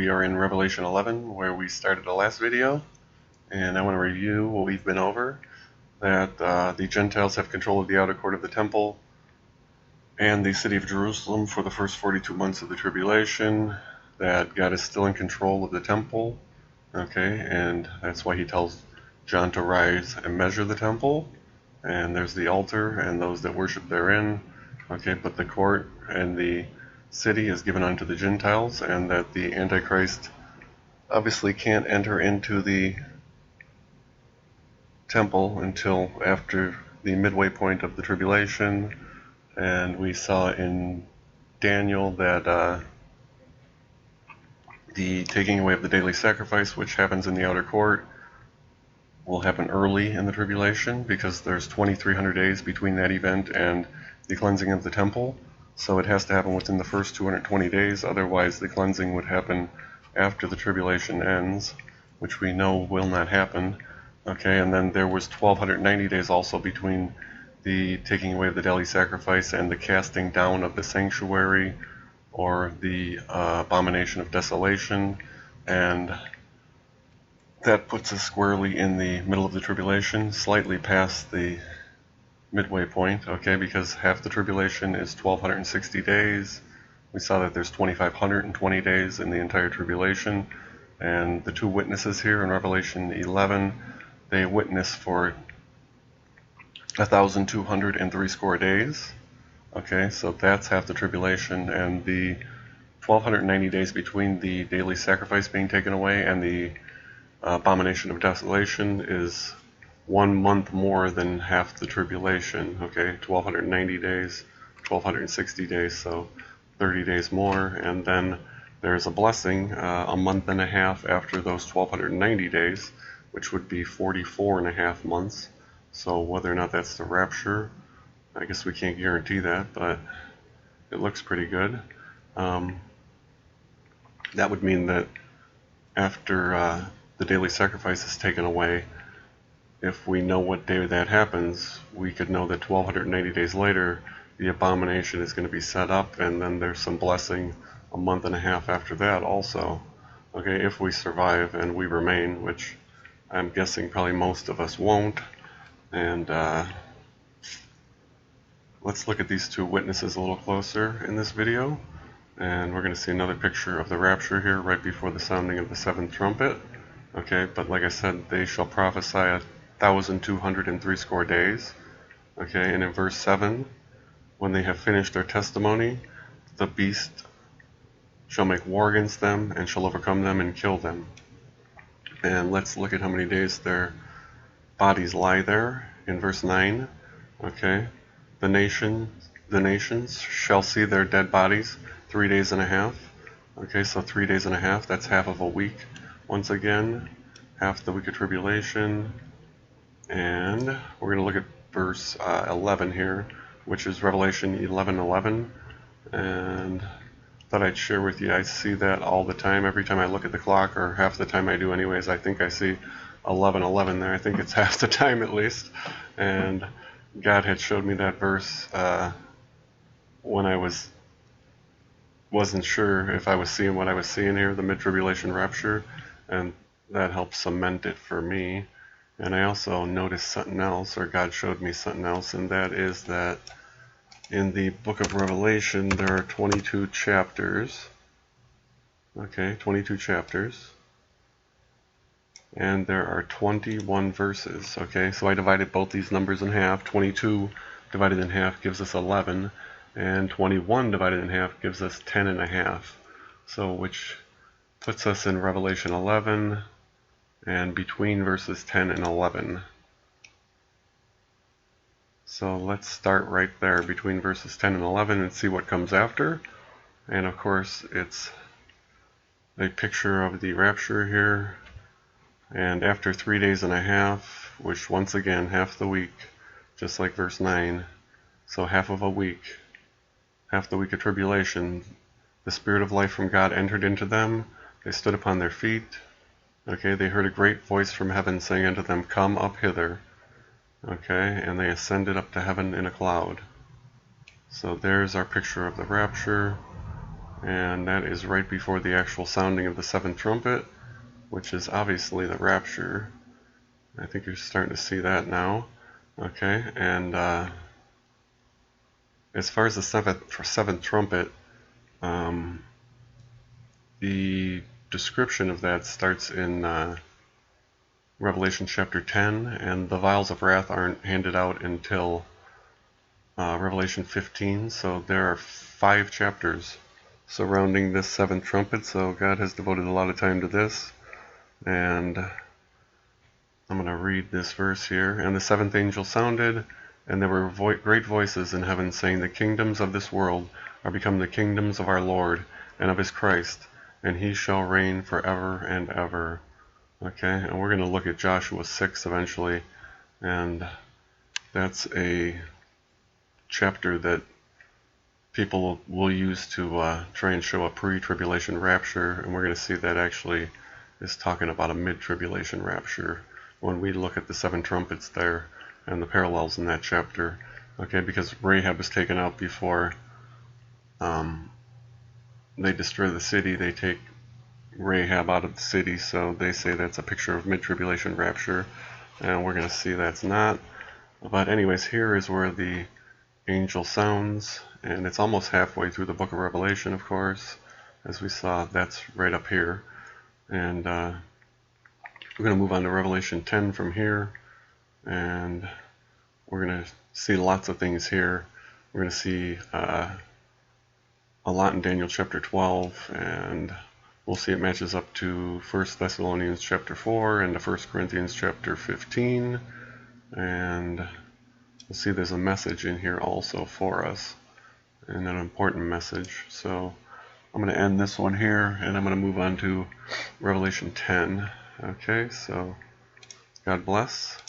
we are in Revelation 11, where we started the last video, and I want to review what we've been over. That the Gentiles have control of the outer court of the temple and the city of Jerusalem for the first 42 months of the tribulation. That God is still in control of the temple, okay, and that's why he tells John to rise and measure the temple. And there's the altar and those that worship therein, okay, but the court and the city is given unto the Gentiles, and that the Antichrist obviously can't enter into the temple until after the midway point of the tribulation. And we saw in Daniel that the taking away of the daily sacrifice, which happens in the outer court, will happen early in the tribulation, because there's 2300 days between that event and the cleansing of the temple. So it has to happen within the first 220 days, otherwise the cleansing would happen after the tribulation ends, which we know will not happen. Okay, and then there was 1290 days also between the taking away of the daily sacrifice and the casting down of the sanctuary, or the abomination of desolation, and that puts us squarely in the middle of the tribulation, slightly past the midway point, okay, because half the tribulation is 1260 days. We saw that there's 2520 days in the entire tribulation, and the two witnesses here in Revelation 11, they witness for 1260 days, okay, so that's half the tribulation. And the 1290 days between the daily sacrifice being taken away and the abomination of desolation is 1 month more than half the tribulation, okay, 1290 days, 1260 days, so 30 days more. And then there's a blessing a month and a half after those 1290 days, which would be 44 and a half months. So whether or not that's the rapture, I guess we can't guarantee that, but it looks pretty good. That would mean that after the daily sacrifice is taken away, if we know what day that happens, we could know that 1290 days later the abomination is going to be set up, and then there's some blessing a month and a half after that also, okay, if we survive and we remain, which I'm guessing probably most of us won't. And let's look at these two witnesses a little closer in this video, and we're going to see another picture of the rapture here right before the sounding of the seventh trumpet. Okay, but like I said, they shall prophesy 1260 days. Okay, and in verse 7, when they have finished their testimony, the beast shall make war against them and shall overcome them and kill them. And let's look at how many days their bodies lie there in verse 9. Okay, the nations shall see their dead bodies 3 days and a half. Okay, so 3 days and a half, that's half of a week. Once again, half the week of tribulation. And we're going to look at verse 11 here, which is Revelation 11:11. And thought I'd share with you, I see that all the time. Every time I look at the clock, or half the time I do anyways, I think I see 11:11 there. I think it's half the time at least. And God had showed me that verse when I wasn't sure if I was seeing what I was seeing here, the mid-tribulation rapture, and that helped cement it for me. And I also noticed something else, or God showed me something else, and that is that in the book of Revelation there are 22 chapters. Okay, 22 chapters. And there are 21 verses. Okay, so I divided both these numbers in half. 22 divided in half gives us 11, and 21 divided in half gives us 10 and a half. So which puts us in Revelation 11 and between verses 10 and 11. So let's start right there between verses 10 and 11 and see what comes after. And of course it's a picture of the rapture here. And after 3 days and a half, which once again half the week, just like verse 9, so half of a week, half the week of tribulation, the Spirit of life from God entered into them. They stood upon their feet. Okay, they heard a great voice from heaven saying unto them, Come up hither. Okay, and they ascended up to heaven in a cloud. So there's our picture of the rapture. and that is right before the actual sounding of the seventh trumpet, which is obviously the rapture. I think you're starting to see that now. Okay, and as far as the seventh trumpet, the description of that starts in Revelation chapter 10, and the vials of wrath aren't handed out until Revelation 15, so there are 5 chapters surrounding this seventh trumpet, so God has devoted a lot of time to this. And I'm going to read this verse here. And the seventh angel sounded, and there were great voices in heaven saying, the kingdoms of this world are become the kingdoms of our Lord and of his Christ, and he shall reign forever and ever. Okay, and we're going to look at Joshua 6 eventually, and that's a chapter that people will use to try and show a pre-tribulation rapture, and we're going to see that actually is talking about a mid-tribulation rapture when we look at the 7 trumpets there and the parallels in that chapter. Okay, because Rahab was taken out before they destroy the city. They take Rahab out of the city, so they say that's a picture of mid-tribulation rapture, and we're going to see that's not. But anyways, here is where the angel sounds, and it's almost halfway through the book of Revelation, of course. As we saw, that's right up here. And we're going to move on to Revelation 10 from here, and we're going to see lots of things here. We're going to see a lot in Daniel chapter 12, and we'll see it matches up to 1 Thessalonians chapter 4 and to 1 Corinthians chapter 15, and we'll see there's a message in here also for us, and an important message. So I'm going to end this one here, and I'm going to move on to Revelation 10. Okay, so God bless.